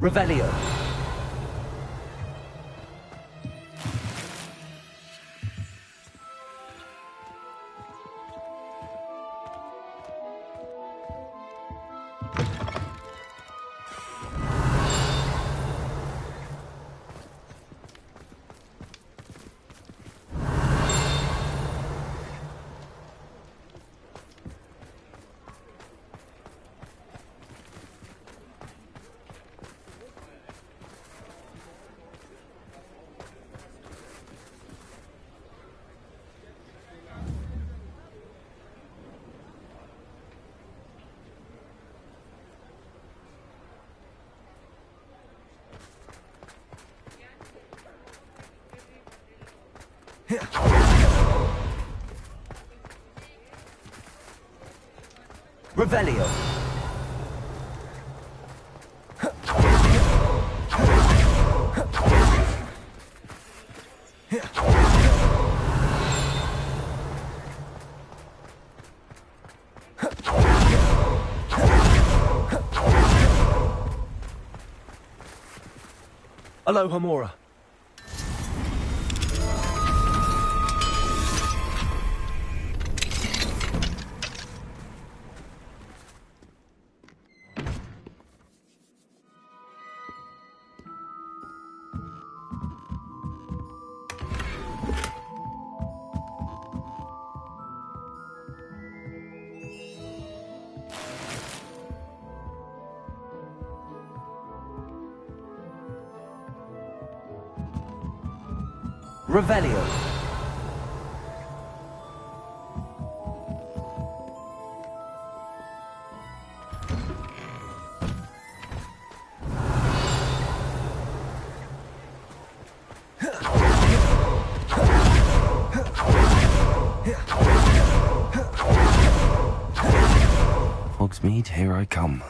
Revelio. Revelio. Aloha Mora. Revelio. Hogsmeade, here I come.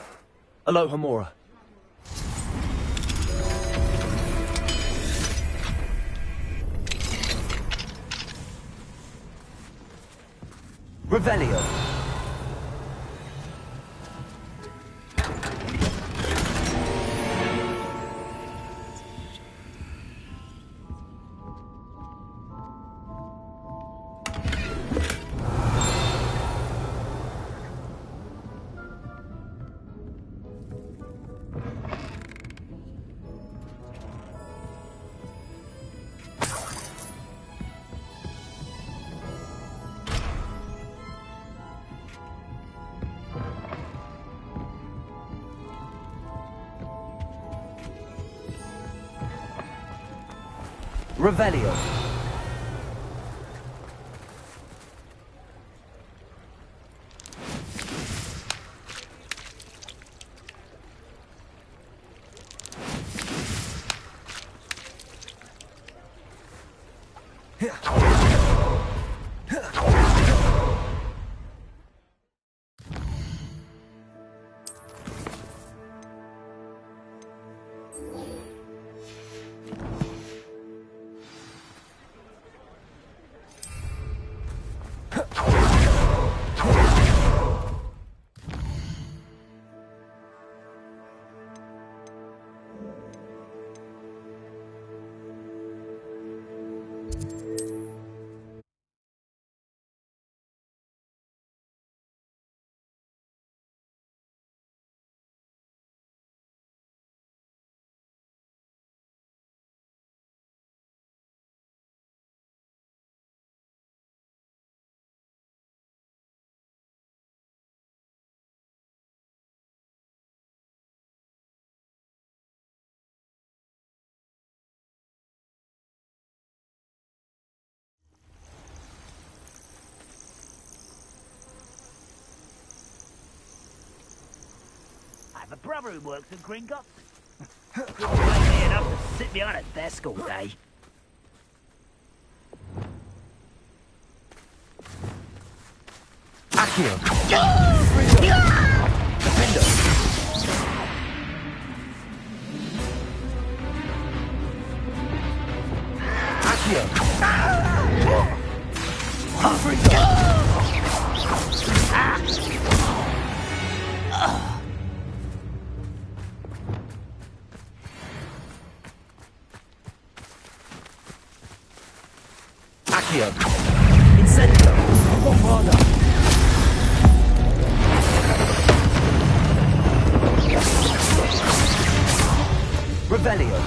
Aloha Mora. Revelio. Revelio. I have a brother who works at Gringotts. Couldn't pay me enough to sit behind a desk all day. Accio. Freedom. Defender. Accio. Freedom. Accio. Incendio. Bombarda. Revelio.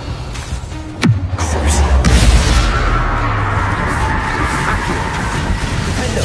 Crucio. Accio. Defendo.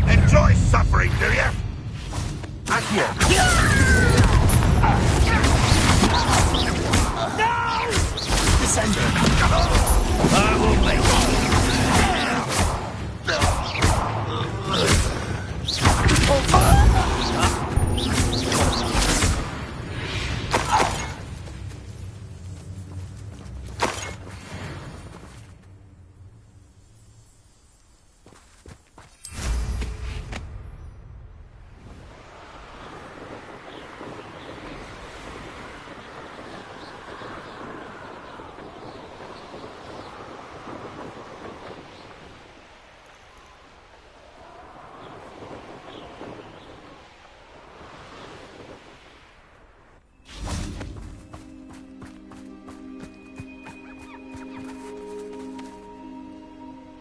Enjoy suffering, do you? Accio. Descendo. I will make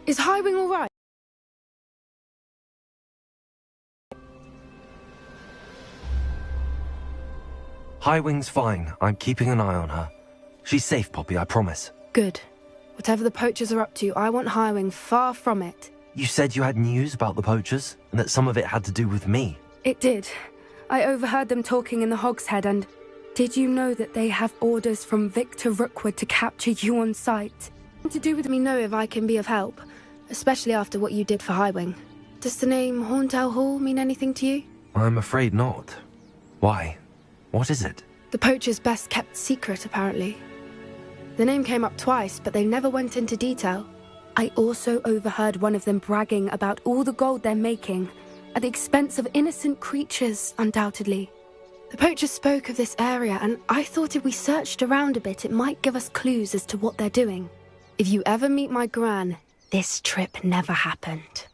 Is Highwing all right? Highwing's fine. I'm keeping an eye on her. She's safe, Poppy, I promise. Good. Whatever the poachers are up to, I want Highwing far from it. You said you had news about the poachers, and that some of it had to do with me. It did. I overheard them talking in the Hog's Head, and did you know that they have orders from Victor Rookwood to capture you on sight? To do with me know if I can be of help, especially after what you did for Highwing. Does the name Horntown Hall mean anything to you? I'm afraid not. Why? What is it? The poacher's best kept secret, apparently. The name came up twice, but they never went into detail. I also overheard one of them bragging about all the gold they're making, at the expense of innocent creatures, undoubtedly. The poacher spoke of this area, and I thought if we searched around a bit, it might give us clues as to what they're doing. If you ever meet my gran, this trip never happened.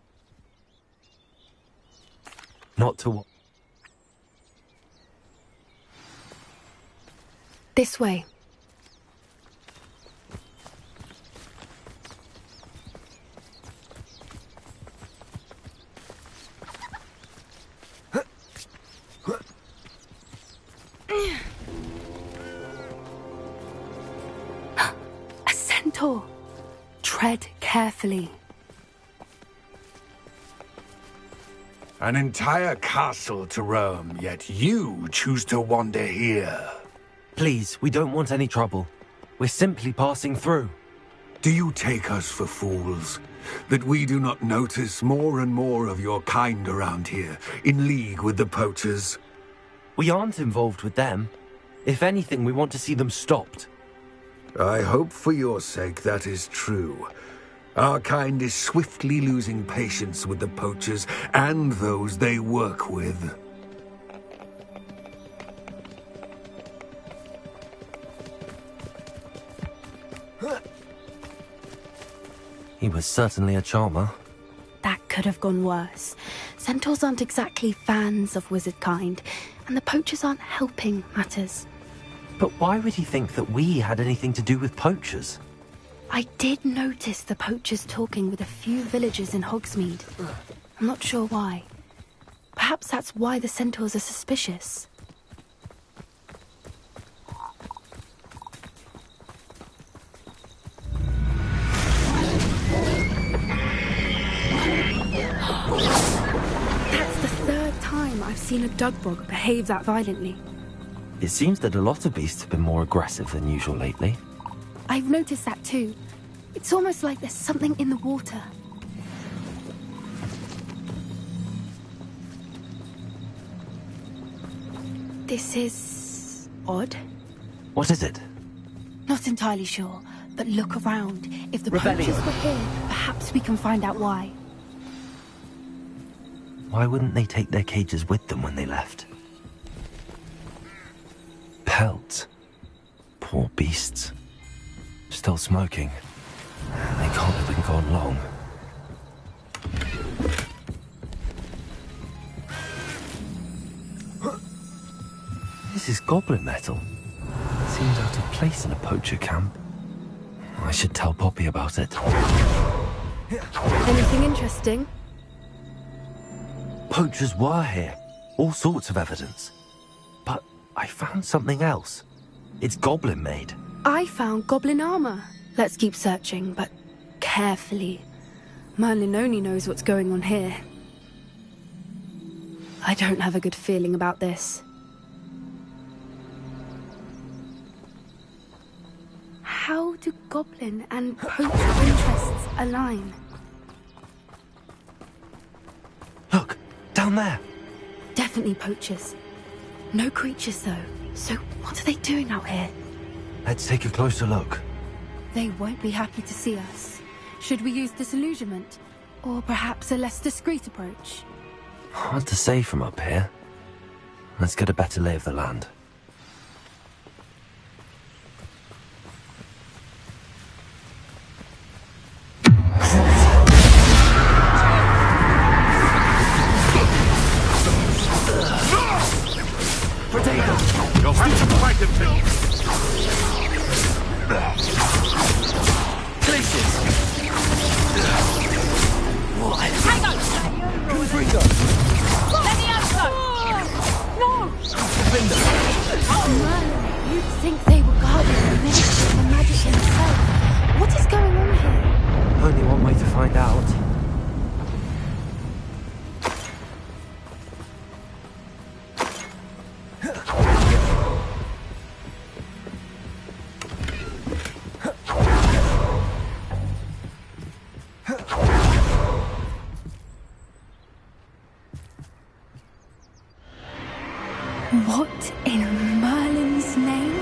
Not to what? This way. A centaur. Tread carefully. An entire castle to roam, yet you choose to wander here. Please, we don't want any trouble. We're simply passing through. Do you take us for fools? That we do not notice more and more of your kind around here, in league with the poachers? We aren't involved with them. If anything, we want to see them stopped. I hope for your sake that is true. Our kind is swiftly losing patience with the poachers and those they work with. He was certainly a charmer. That could have gone worse. Centaurs aren't exactly fans of wizard kind, and the poachers aren't helping matters. But why would he think that we had anything to do with poachers? I did notice the poachers talking with a few villagers in Hogsmeade. I'm not sure why. Perhaps that's why the centaurs are suspicious. That's the third time I've seen a dugbog behave that violently. It seems that a lot of beasts have been more aggressive than usual lately. I've noticed that too. It's almost like there's something in the water. This is odd. What is it? Not entirely sure, but look around. If the Rebellion. poachers were here, perhaps we can find out why. Why wouldn't they take their cages with them when they left? Pelts. Poor beasts. Still smoking. They can't have been gone long. This is goblin metal. Seems out of place in a poacher camp. I should tell Poppy about it. Anything interesting? Poachers were here. All sorts of evidence. But I found something else. It's goblin made. I found goblin armor. Let's keep searching, but carefully. Merlin only knows what's going on here. I don't have a good feeling about this. How do goblin and poacher interests align? Look, down there. Definitely poachers. No creatures, though. So what are they doing out here? Let's take a closer look. They won't be happy to see us. Should we use disillusionment? Or perhaps a less discreet approach? Hard to say from up here. Let's get a better lay of the land. You'll have to fight him, Phil. Hang on! Gringo. Let me out, sir! No! Merlin, you'd think they were guarding the minister of the magic himself. What is going on here? Only one way to find out. What in Merlin's name?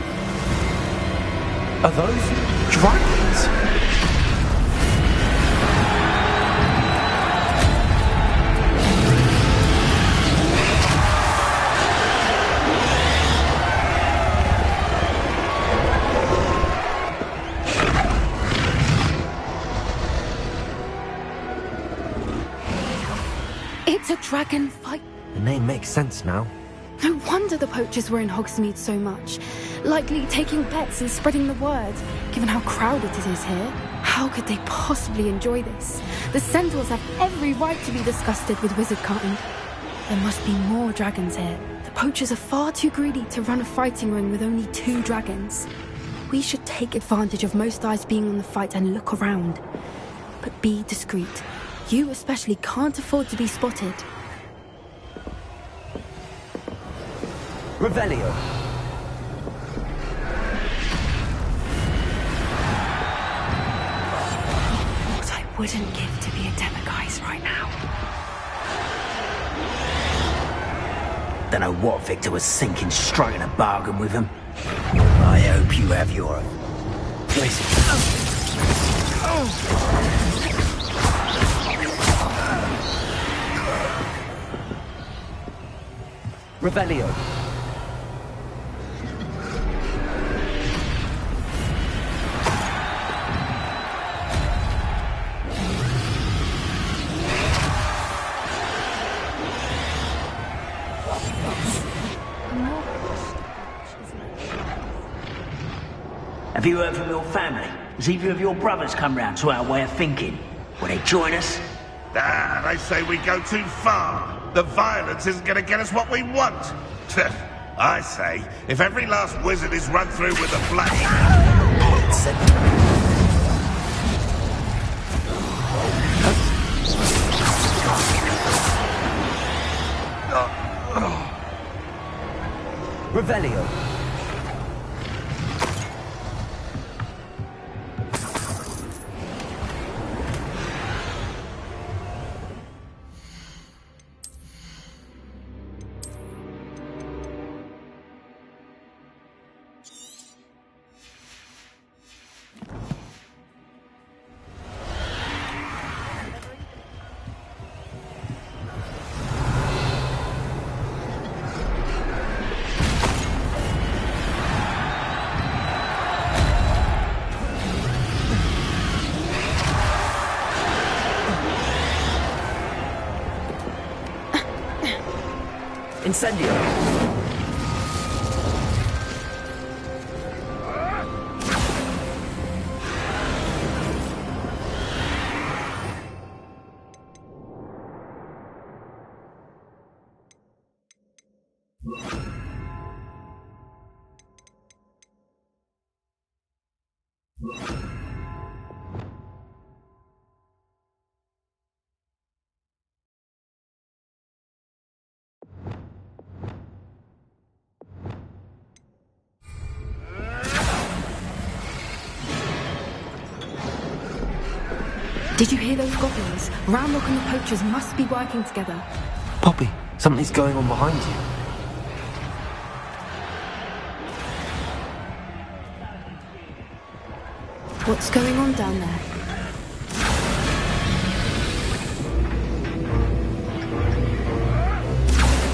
Are those dragons? It's a dragon fight. The name makes sense now. No wonder the poachers were in Hogsmeade so much. Likely taking bets and spreading the word, given how crowded it is here. How could they possibly enjoy this? The centaurs have every right to be disgusted with wizard kind. There must be more dragons here. The poachers are far too greedy to run a fighting ring with only 2 dragons. We should take advantage of most eyes being on the fight and look around. But be discreet. You especially can't afford to be spotted. Revelio. What I wouldn't give to be a Demiguise right now. Don't know what Victor was thinking, striking a bargain with him. I hope you have your blessing. Revelio. Have you heard from your family? Has either of your brothers come round to our way of thinking? Will they join us? Ah, they say we go too far. The violence isn't going to get us what we want. I say, if every last wizard is run through with a blade... Revelio. Incendio. Did you hear those goblins? Ramrock and the poachers must be working together. Poppy, something's going on behind you. What's going on down there?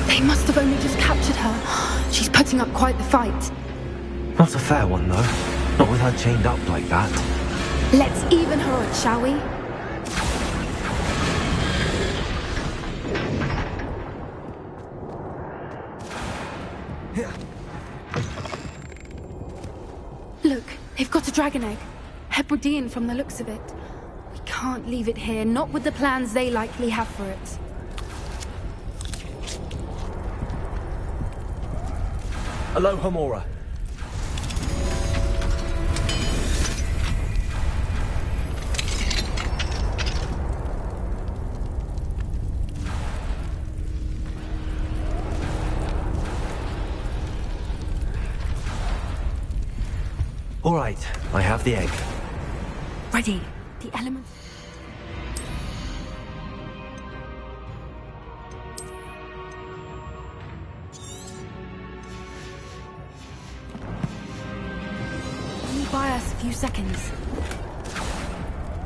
They must have only just captured her. She's putting up quite the fight. Not a fair one, though. Not with her chained up like that. Let's even her out, shall we? Look, they've got a dragon egg. Hebridean from the looks of it. We can't leave it here, not with the plans they likely have for it. Aloha Mora. All right, I have the egg. Ready. The elements... Only buy us a few seconds.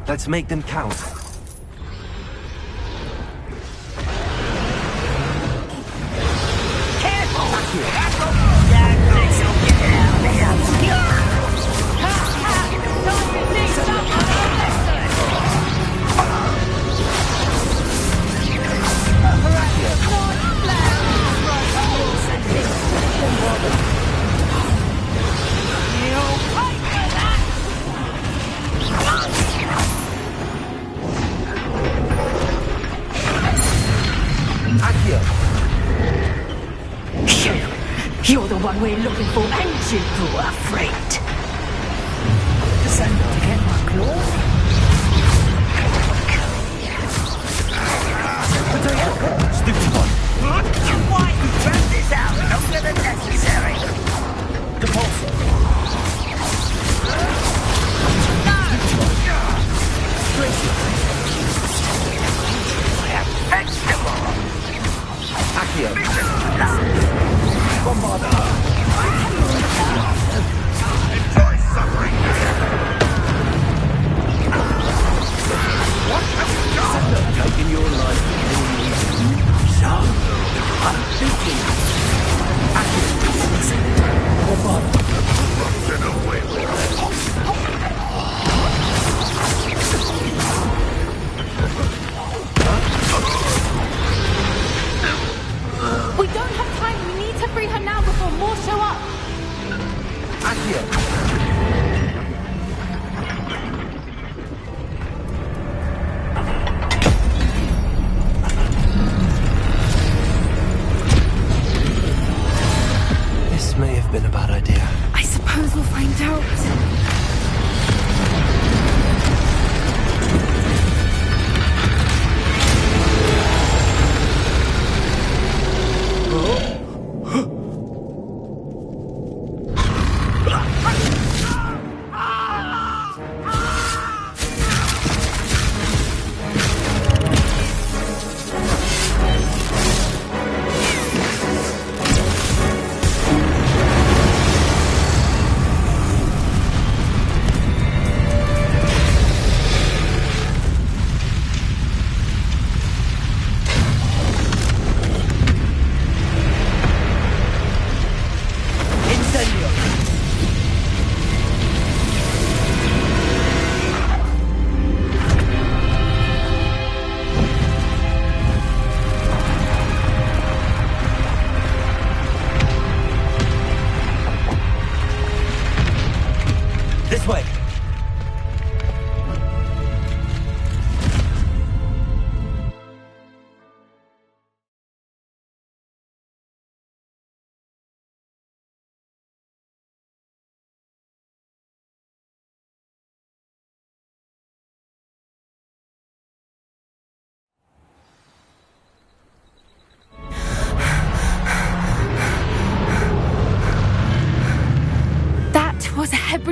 Let's make them count. You're the one we're looking for, and you are afraid. Descend to get my claws. Stupid one. Why you drag this out longer than necessary? Depulso. Vegetable. Accio. Bombarda. Enjoy suffering. What have you done? Taking your life. So, I'm thinking. Bombarda. Get away with it. We don't have time. We need to free her now before more show up. Accio. This may have been a bad idea. I suppose we'll find out.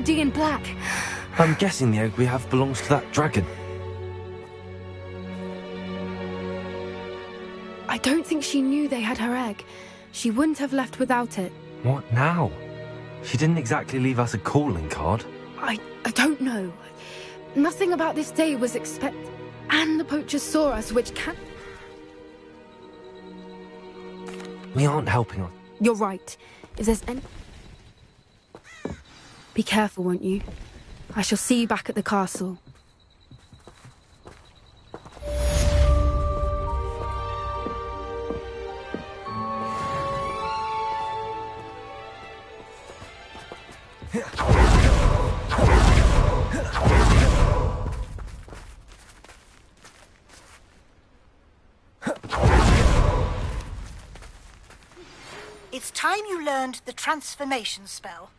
OD in black. I'm guessing the egg we have belongs to that dragon. I don't think she knew they had her egg. She wouldn't have left without it. What now? She didn't exactly leave us a calling card. I don't know. Nothing about this day was expected. And the poachers saw us, which can... We aren't helping her. You're right. If there's any... Be careful, won't you? I shall see you back at the castle. It's time you learned the transformation spell.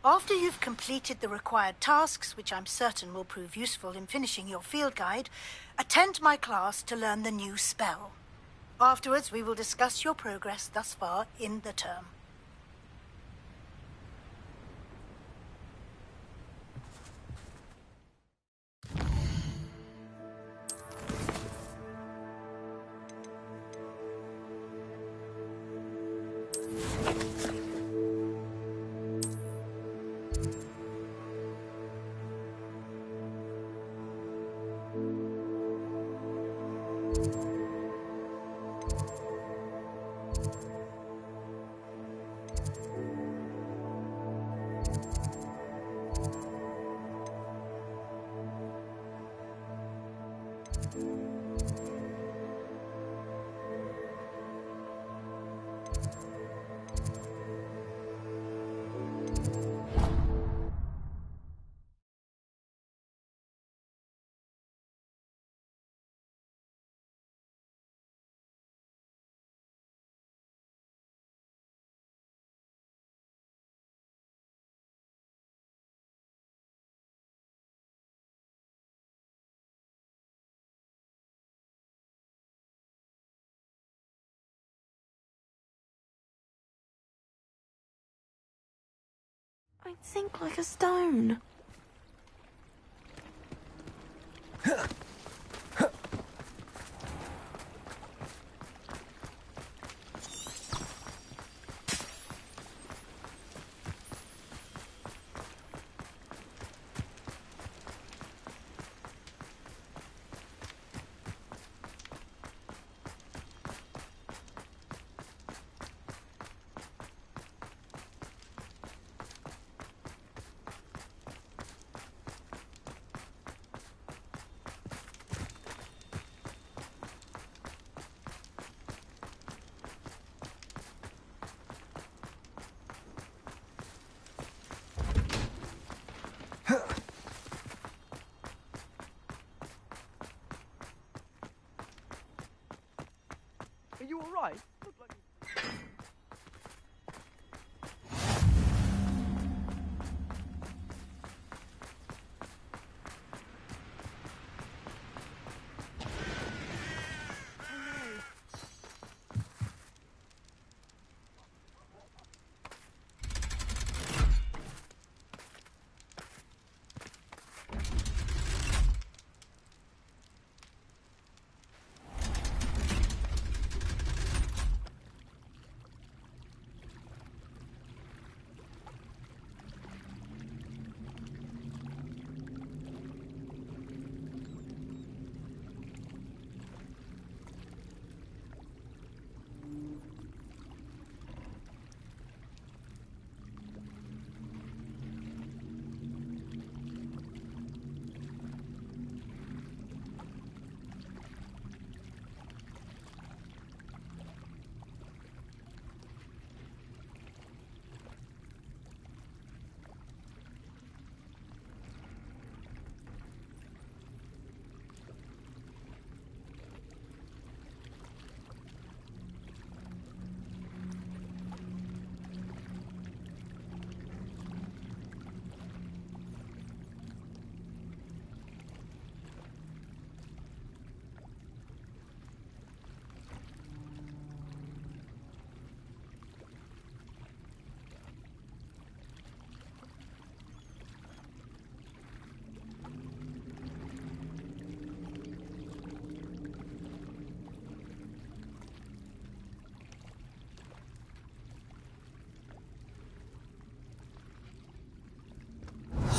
After you've completed the required tasks, which I'm certain will prove useful in finishing your field guide, attend my class to learn the new spell. Afterwards, we will discuss your progress thus far in the term. I think like a stone. Are you alright? Look like...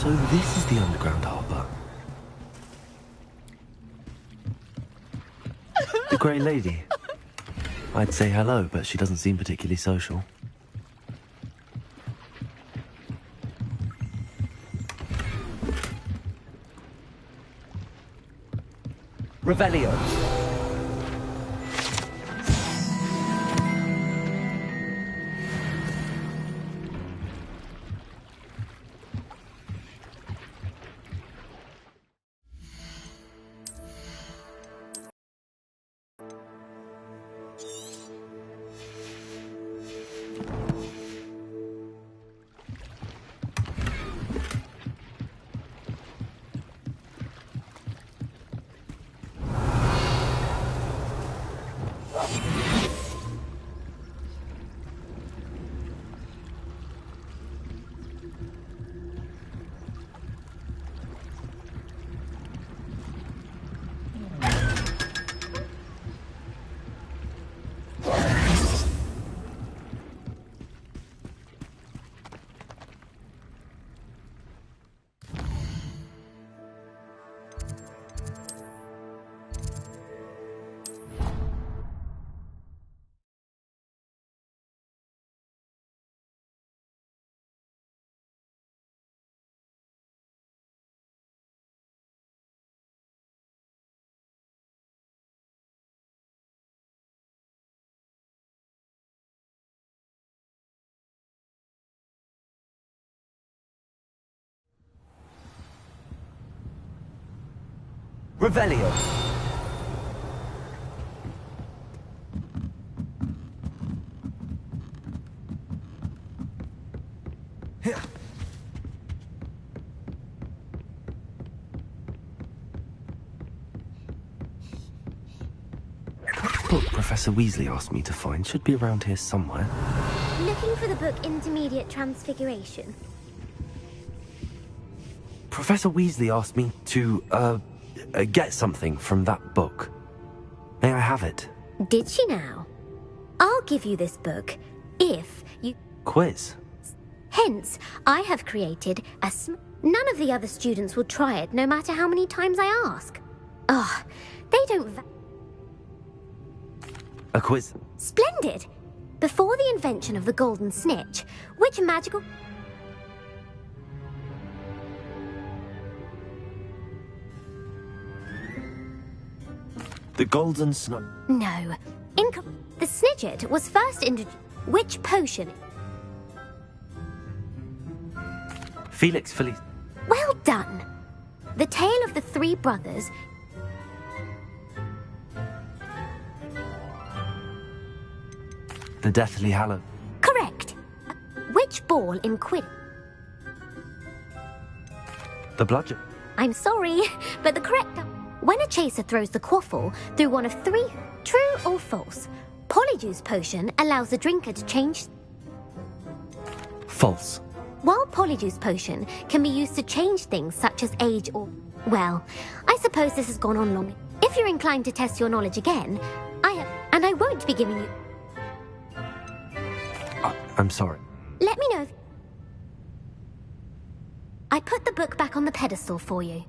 So this is the underground harbour. The Grey Lady. I'd say hello, but she doesn't seem particularly social. Revelio. Revelio. The book Professor Weasley asked me to find should be around here somewhere. Looking for the book Intermediate Transfiguration. Professor Weasley asked me to, get something from that book. May I have it? Did she now? I'll give you this book if you... Quiz? Hence, I have created a None of the other students will try it, no matter how many times I ask. Ugh, they don't... A quiz? Splendid! Before the invention of the golden snitch, which magical... The golden snow. No. The snidget was first introduced... Which potion? Felix Felice. Well done! The tale of the three brothers... The Deathly Hallow. Correct. Which ball in Quidditch? The bludgeon. I'm sorry, but the correct... When a chaser throws the quaffle through one of three, true or false, Polyjuice Potion allows the drinker to change... False. While Polyjuice Potion can be used to change things such as age or... Well, I suppose this has gone on long. If you're inclined to test your knowledge again, and I won't be giving you... I'm sorry. Let me know if... I put the book back on the pedestal for you.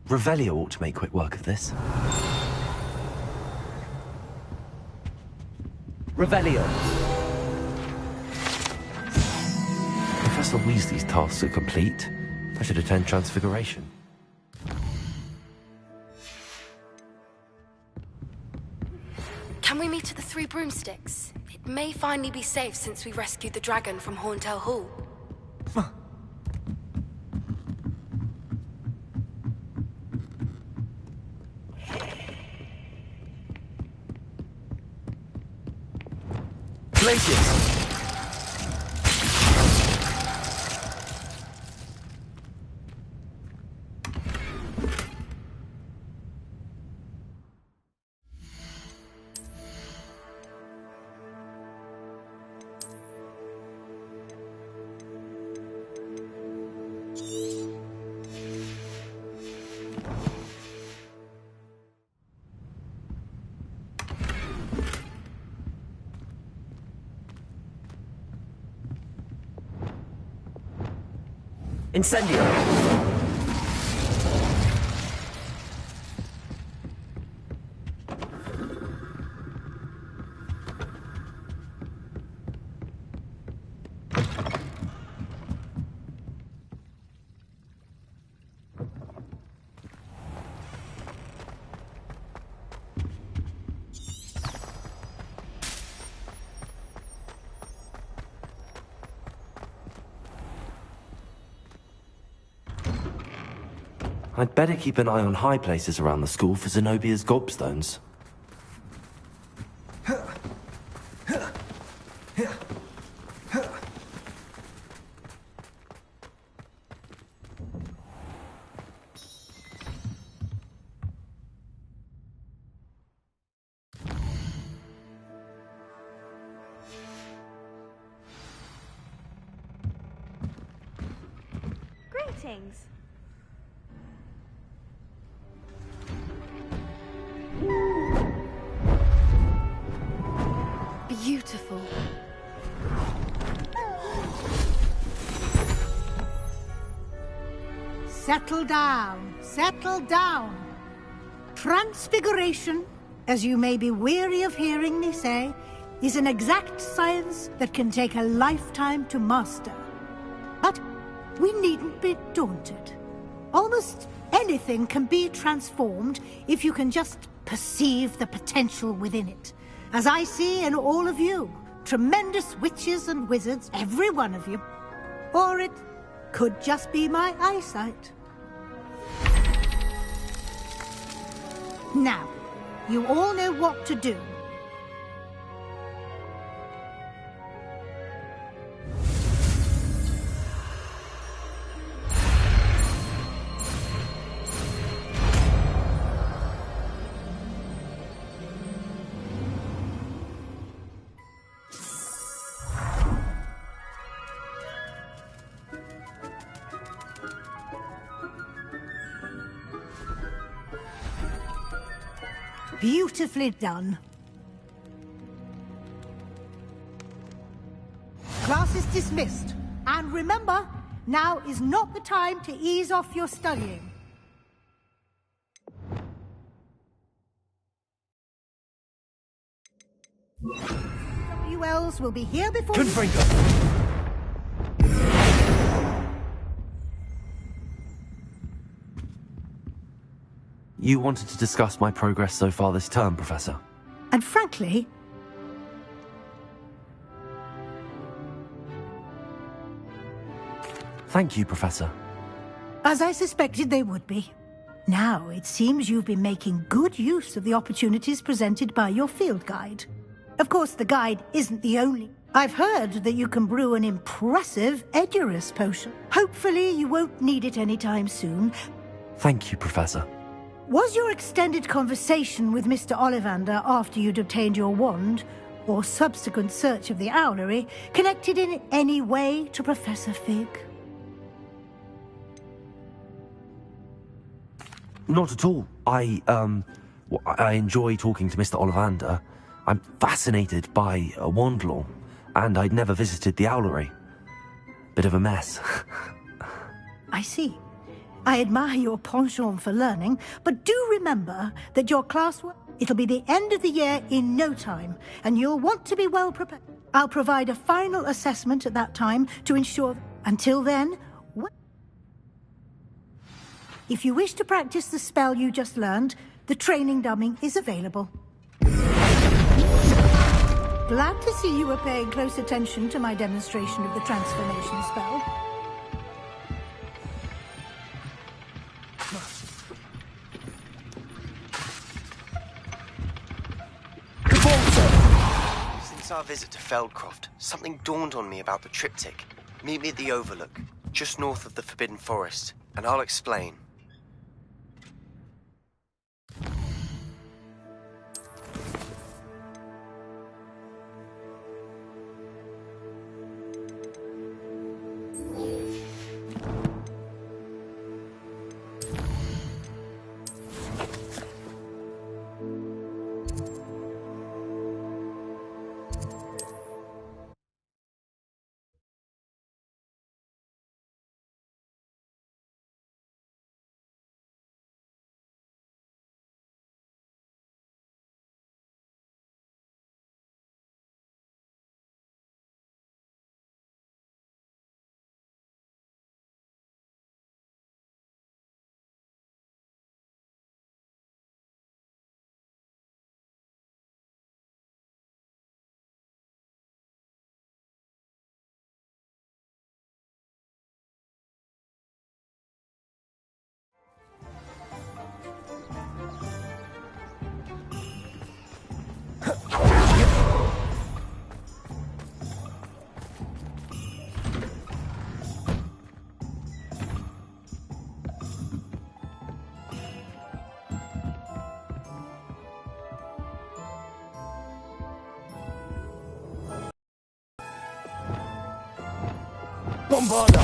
Revelio ought to make quick work of this. Revelio. Professor Weasley's tasks are complete. I should attend Transfiguration. Can we meet at the Three Broomsticks? It may finally be safe since we rescued the dragon from Horntail Hall. Places. Incendio! I'd better keep an eye on high places around the school for Zenobia's gobstones. Greetings. Beautiful. Settle down, settle down. Transfiguration, as you may be weary of hearing me say, is an exact science that can take a lifetime to master. But we needn't be daunted. Almost anything can be transformed if you can just perceive the potential within it. As I see in all of you, tremendous witches and wizards, every one of you. Or it could just be my eyesight. Now, you all know what to do. Beautifully done. Class is dismissed. And remember, now is not the time to ease off your studying. WLs will be here before You wanted to discuss my progress so far this term, Professor. And frankly, Thank you, Professor. as I suspected they would be. Now, it seems you've been making good use of the opportunities presented by your field guide. Of course, the guide isn't the only. I've heard that you can brew an impressive Edurus potion. Hopefully, you won't need it anytime soon. Thank you, Professor. Was your extended conversation with Mr. Ollivander after you'd obtained your wand, or subsequent search of the owlery, connected in any way to Professor Fig? Not at all. I enjoy talking to Mr. Ollivander. I'm fascinated by wand law, and I'd never visited the owlery. Bit of a mess. I see. I admire your penchant for learning, but do remember that your classwork, it'll be the end of the year in no time, and you'll want to be well prepared. I'll provide a final assessment at that time to ensure. Until then, if you wish to practice the spell you just learned, the training dummy is available. Glad to see you were paying close attention to my demonstration of the transformation spell. Since our visit to Feldcroft, something dawned on me about the triptych. Meet me at the Overlook, just north of the Forbidden Forest, and I'll explain. Bombarda!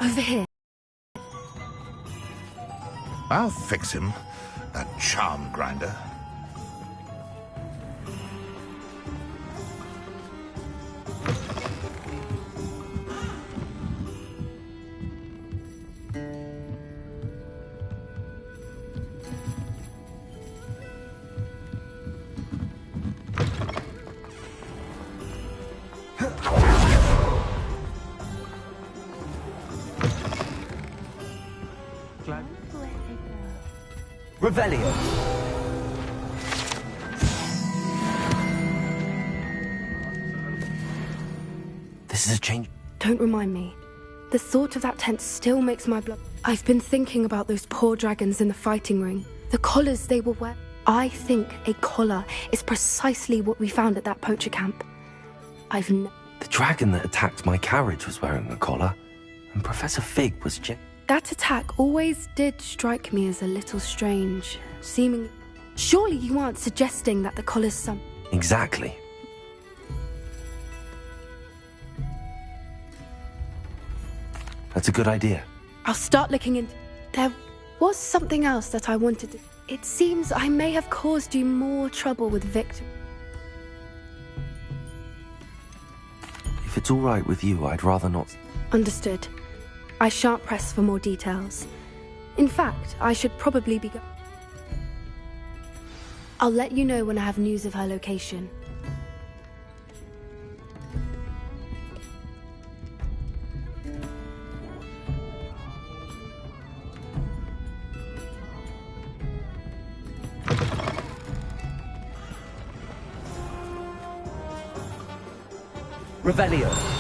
Over here. I'll fix him, that charm grinder. Revelio. This is a change. Don't remind me. The thought of that tent still makes my blood. I've been thinking about those poor dragons in the fighting ring. The collars they were wearing. I think a collar is precisely what we found at that poacher camp. The dragon that attacked my carriage was wearing a collar, and Professor Fig was That attack always did strike me as a little strange, seeming... Surely you aren't suggesting that the collar's some... Exactly. That's a good idea. I'll start looking into... There was something else that I wanted to... It seems I may have caused you more trouble with Victor. If it's all right with you, I'd rather not... Understood. I shan't press for more details. In fact, I should probably be I'll let you know when I have news of her location. Revelio.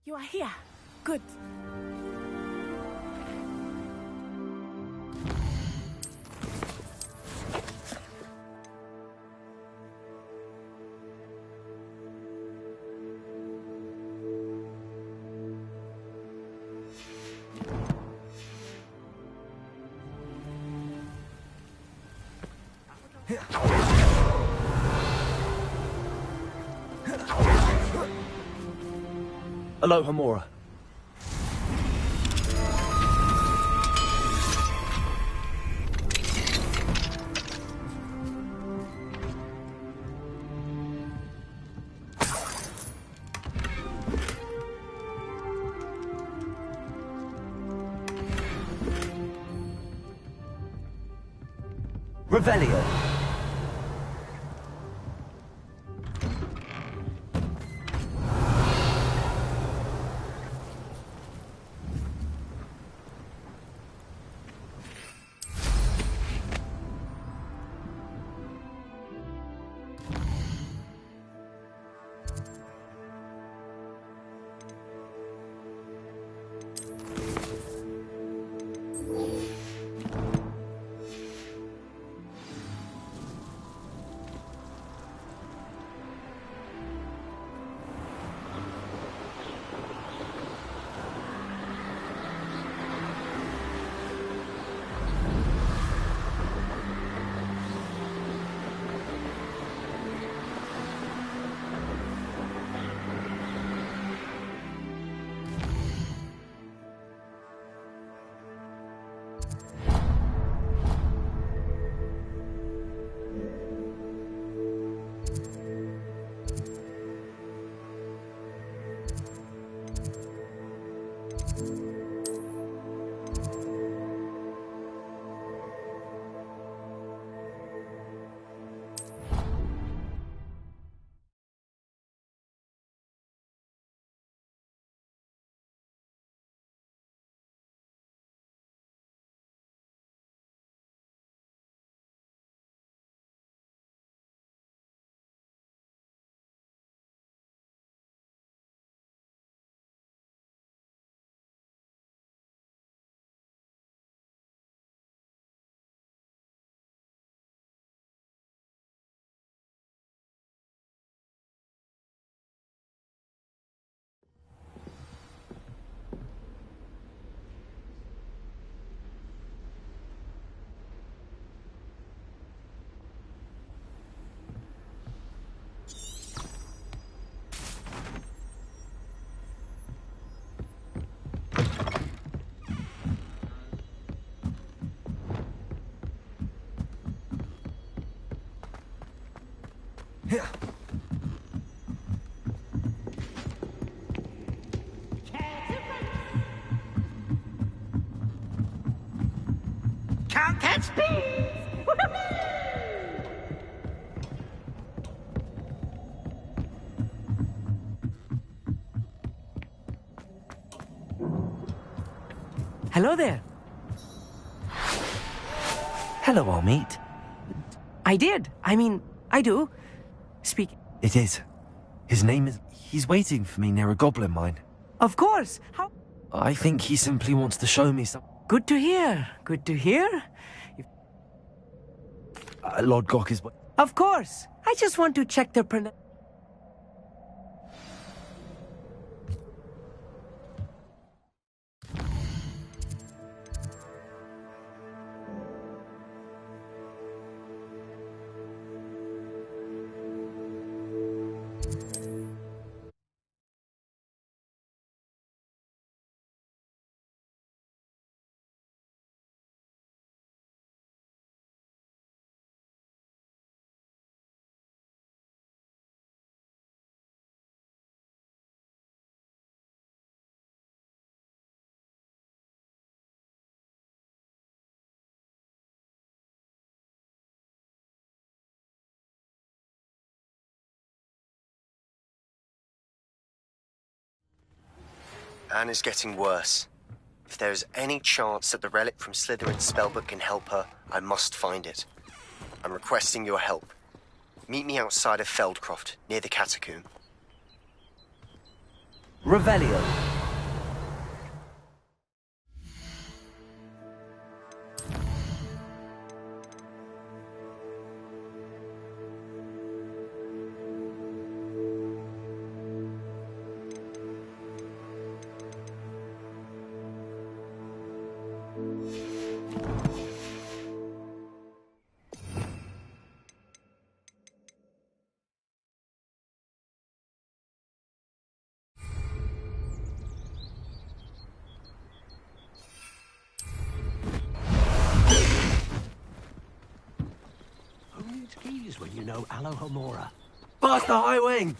You are here. Good. Aloha Mora. Revelio. rocket speed! Hello there. Hello, our meet. I did. I do. Speak. It is. His name is... He's waiting for me near a goblin mine. Of course. How? I think he simply wants to show me some... Good to hear. Good to hear. Lord Gok is... Of course. I just want to check the Anne is getting worse. If there is any chance that the relic from Slytherin's spellbook can help her, I must find it. I'm requesting your help. Meet me outside of Feldcroft, near the catacomb. Revelio. When you know Alohomora. Past the high wing!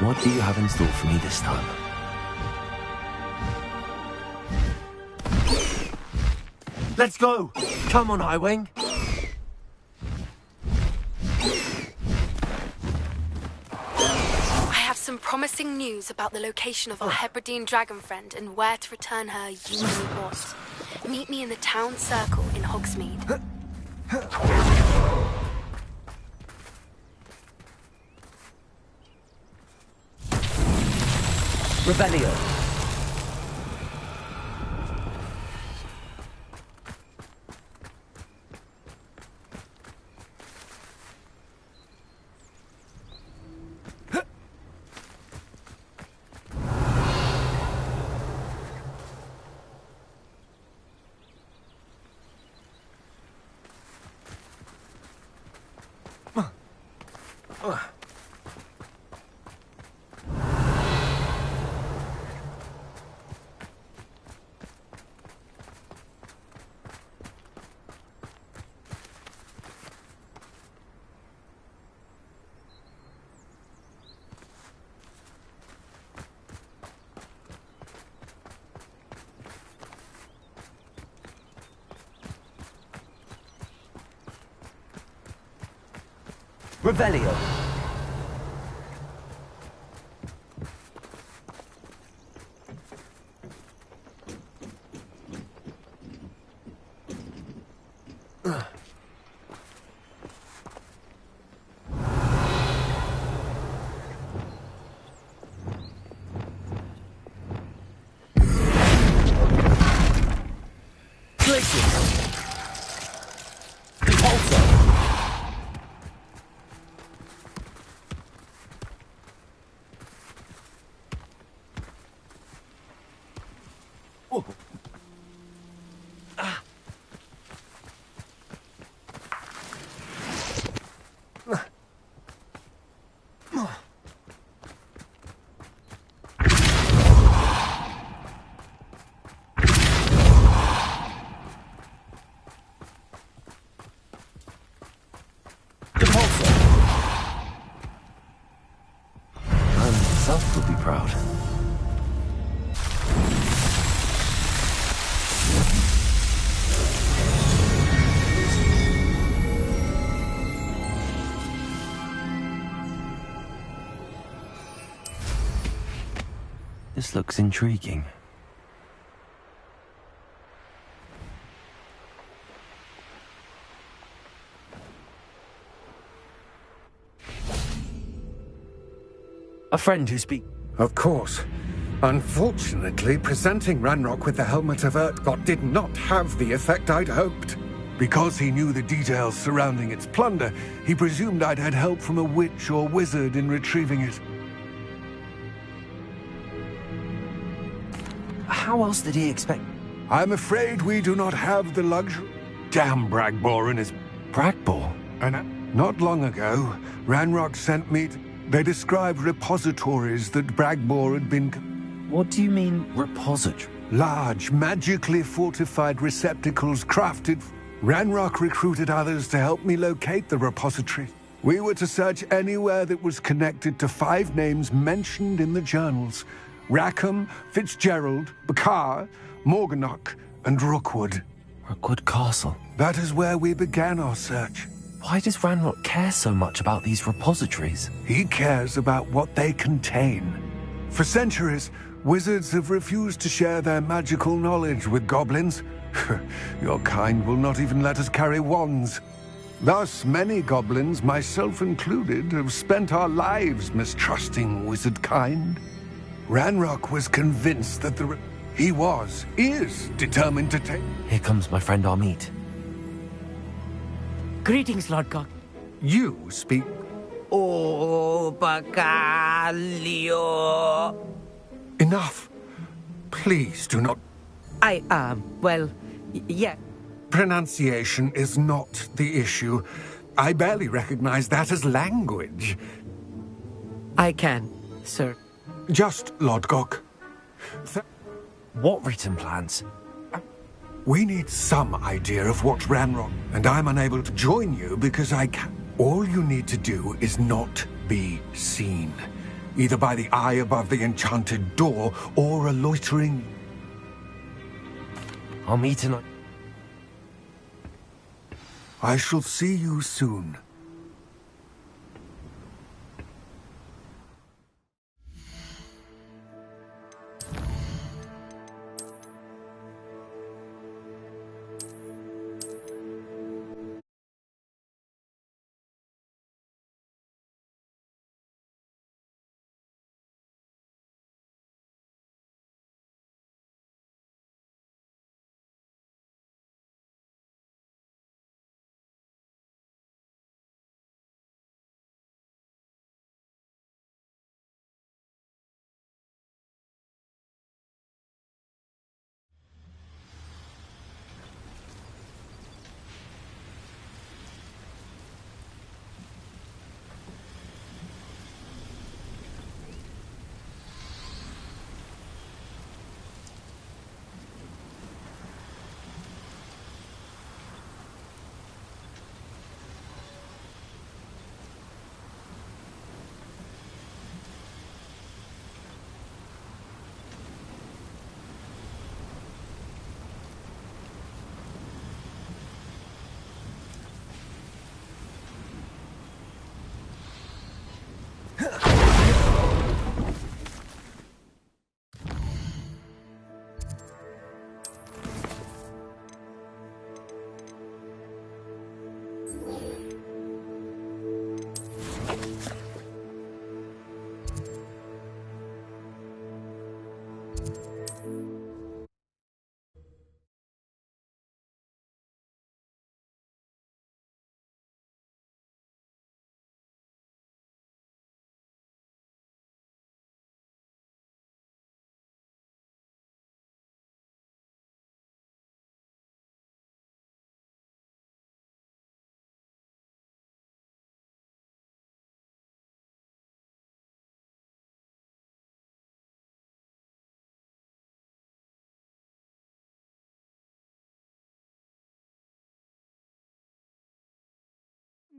What do you have in store for me this time? Let's go! Come on, Highwing! I have some promising news about the location of our Hebridean dragon friend and where to return her, you know what. Meet me in the town circle in Hogsmeade. Revelio. Revelio. Myself would be proud. This looks intriguing. A friend who speaks. Of course. Unfortunately, presenting Ranrock with the Helmet of Urtkot did not have the effect I'd hoped. Because he knew the details surrounding its plunder, he presumed I'd had help from a witch or wizard in retrieving it. How else did he expect? I'm afraid we do not have the luxury. Damn Bragbor and his... Bragbor? And not long ago, Ranrock sent me... They described repositories that Bragbor had been... What do you mean, repository? Large, magically fortified receptacles crafted... Ranrock recruited others to help me locate the repository. We were to search anywhere that was connected to 5 names mentioned in the journals. Rackham, Fitzgerald, Bakar, Morganach, and Rookwood. Rookwood Castle? That is where we began our search. Why does Ranrock care so much about these repositories? He cares about what they contain. For centuries, wizards have refused to share their magical knowledge with goblins. Your kind will not even let us carry wands. Thus, many goblins, myself included, have spent our lives mistrusting wizard kind. Ranrock was convinced that is determined to take... Here comes my friend Amit. Greetings, Lord God. You speak... Oh, Bacalio. Enough. Please do not... Well, yeah. Pronunciation is not the issue. I barely recognize that as language. I can, sir. Just, Lodgok. What written plans? We need some idea of what Ranrock, and I'm unable to join you because I can. All you need to do is not be seen, either by the eye above the enchanted door or a loitering... I'll meet tonight. I shall see you soon.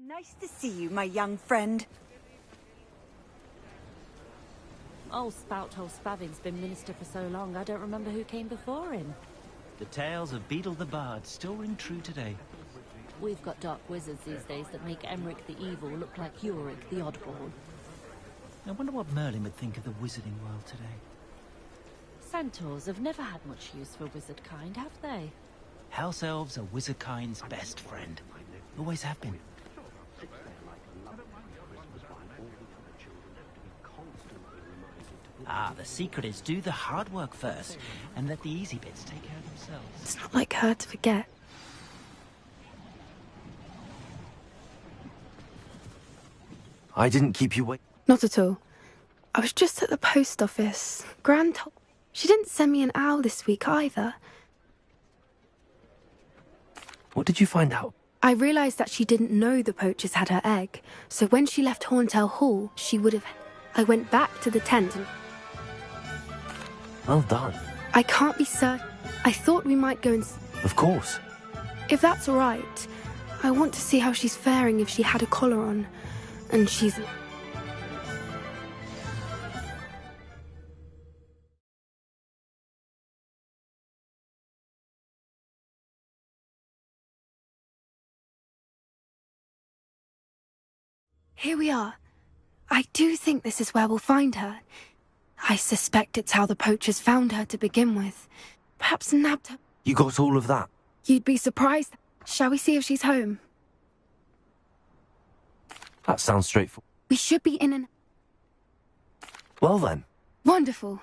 Nice to see you, my young friend. Old Spout told Spavin's been minister for so long, I don't remember who came before him. The tales of Beetle the Bard still ring true today. We've got dark wizards these days that make Emmerich the Evil look like Yorick the Oddball. I wonder what Merlin would think of the wizarding world today. Centaurs have never had much use for wizard kind, have they? House elves are wizardkind's best friend. Always have been. Ah, the secret is do the hard work first, and let the easy bits take care of themselves. It's not like her to forget. I didn't keep you waiting. Not at all. I was just at the post office. Gran told... She didn't send me an owl this week either. What did you find out? I realised that she didn't know the poachers had her egg, so when she left Horntail Hall, she would have... I went back to the tent and... Well done. I can't be certain. I thought we might go and... Of course. If that's all right, I want to see how she's faring if she had a collar on. And she's... Here we are. I do think this is where we'll find her. I suspect it's how the poachers found her to begin with. Perhaps nabbed her. You got all of that? You'd be surprised. Shall we see if she's home? That sounds straightforward. We should be in an... Well then. Wonderful.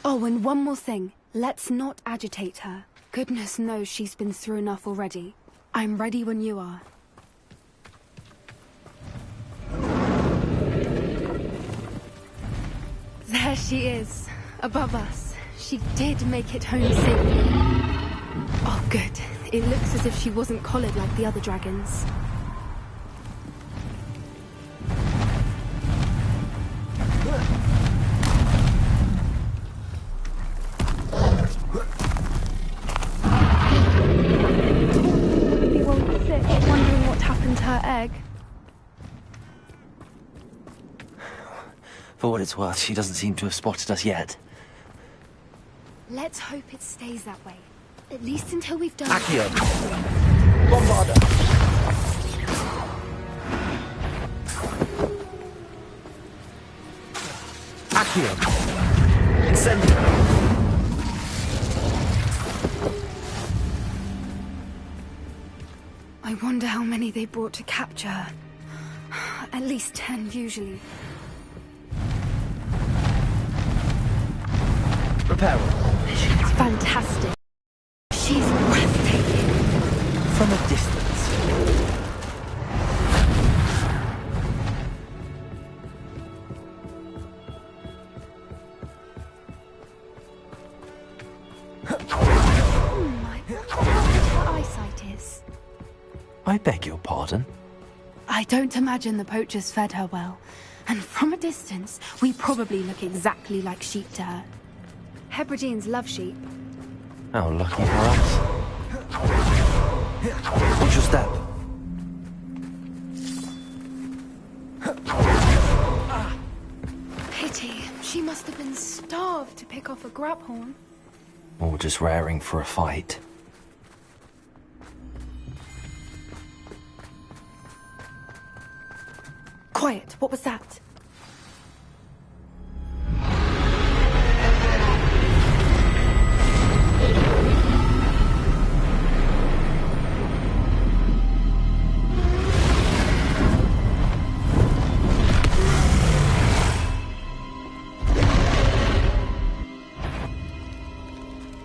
Oh, and one more thing. Let's not agitate her. Goodness knows she's been through enough already. I'm ready when you are. There she is, above us. She did make it home safely. Oh, good. It looks as if she wasn't collared like the other dragons. Be won't sit, wondering what happened to her egg. For what it's worth, she doesn't seem to have spotted us yet. Let's hope it stays that way. At least until we've done... Accio! Bombarda! Accio! Incendio! I wonder how many they brought to capture her. At least 10, usually. Reparo. It's fantastic. She's breathtaking. From a distance. Oh my, how good her eyesight is. I beg your pardon? I don't imagine the poachers fed her well. And from a distance, we probably look exactly like sheep to her. Hebrideans love sheep. How lucky for us. Watch your step. Pity. She must have been starved to pick off a grabhorn. Or just raring for a fight. Quiet. What was that?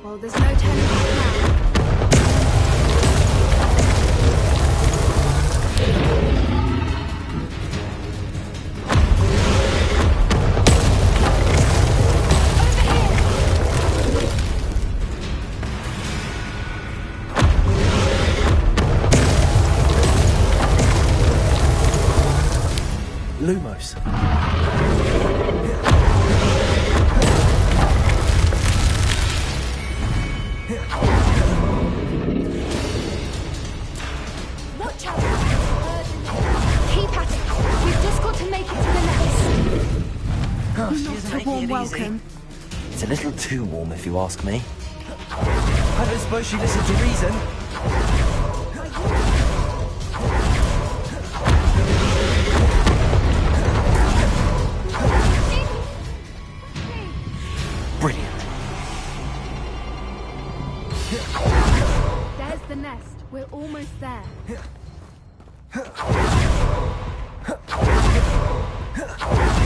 Well, there's no turning back now. Lumos. What Oh, she Not isn't a making warm it welcome. It's a little too warm, if you ask me. I don't suppose she listened to reason. Brilliant. There's the nest. We're almost there.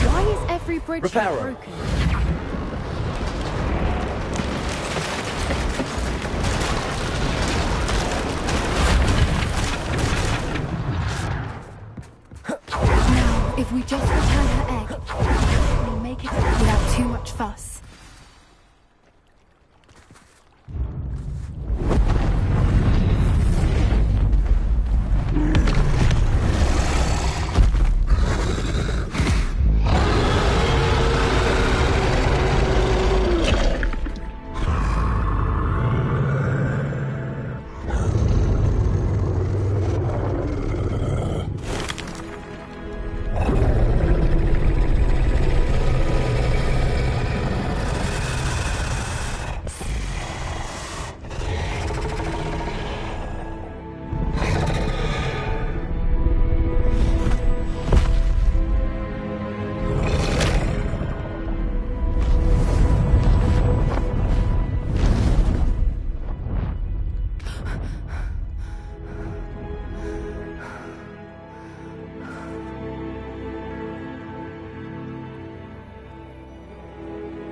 Why is every bridge here Reparo. broken? Now, if we just return her egg, we can hopefully make it without too much fuss.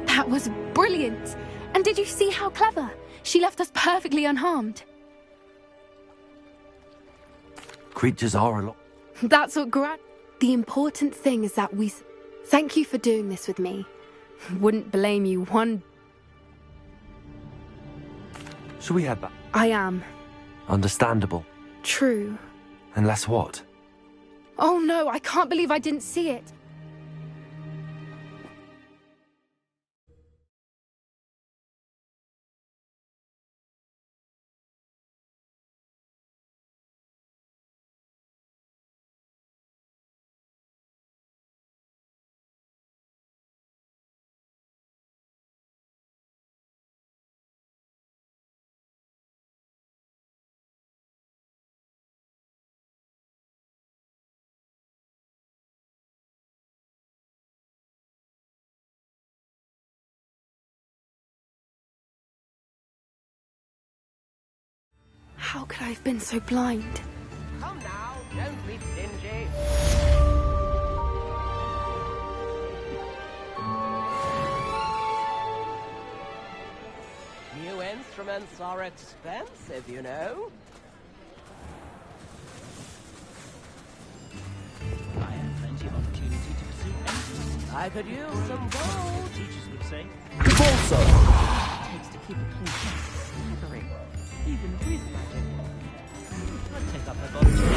That was brilliant! And did you see how clever? She left us perfectly unharmed. Creatures are a lot. That's what The important thing is that we... Thank you for doing this with me. Wouldn't blame you one... Shall we head back? I am. Understandable. True. Unless what? Oh no, I can't believe I didn't see it. How could I have been so blind? Come now, don't be stingy. New instruments are expensive, you know. I have plenty of opportunity to pursue anything. I could use some gold. Teachers would say. Also, It takes to keep a clean slate. Staggering. Even his magic. I'd take up her volunteer.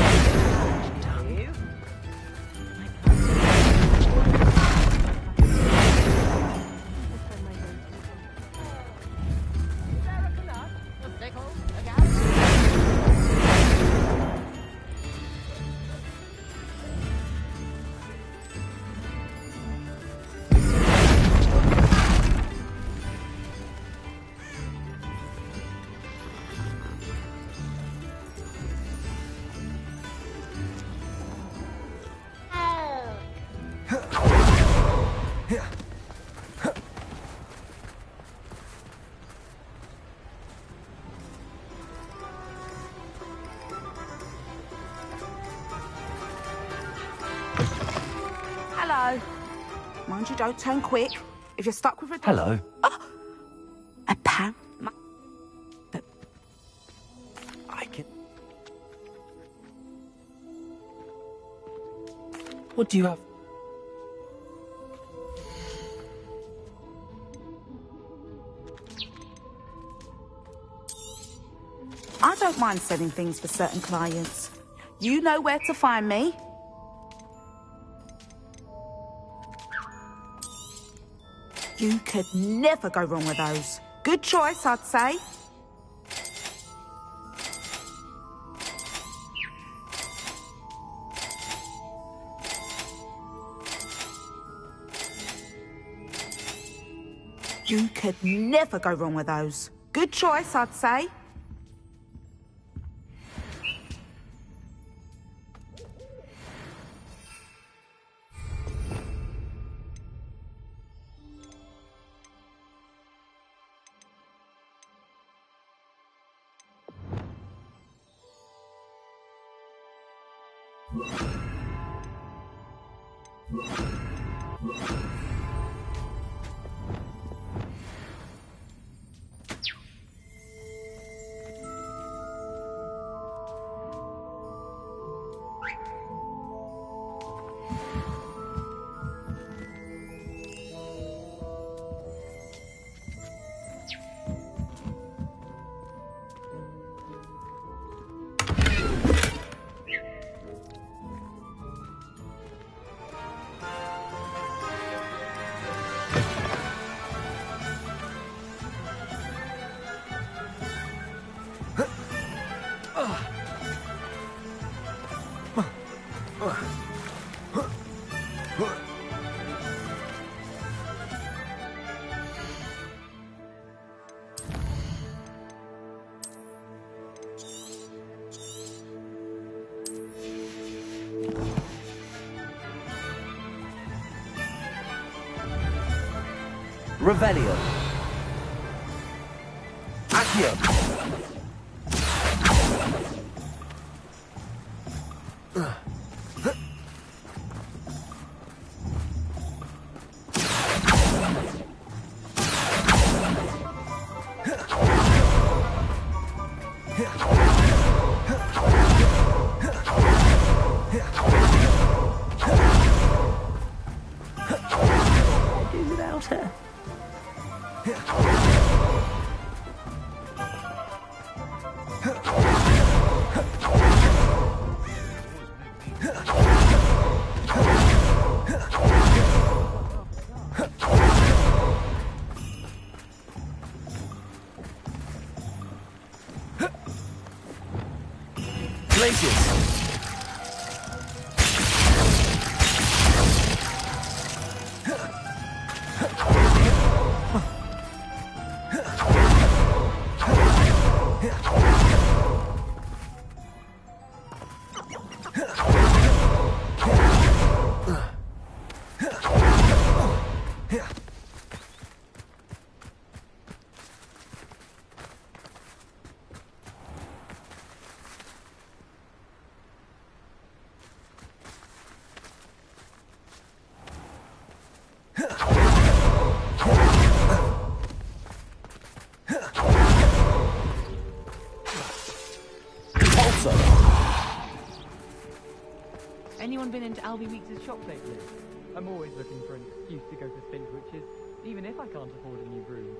Please. Hello. Mind you don't turn quick. If you're stuck with a... Hello. A pan? I can... What do you have? I don't mind selling things for certain clients. You know where to find me. You could never go wrong with those. Good choice, I'd say. You could never go wrong with those. Good choice, I'd say. Revelio. Accio. Do without her. Places. Anyone been into Albie Meeks' shop lately? I'm always looking for an excuse to go to Finch Witches, even if I can't afford a new broom.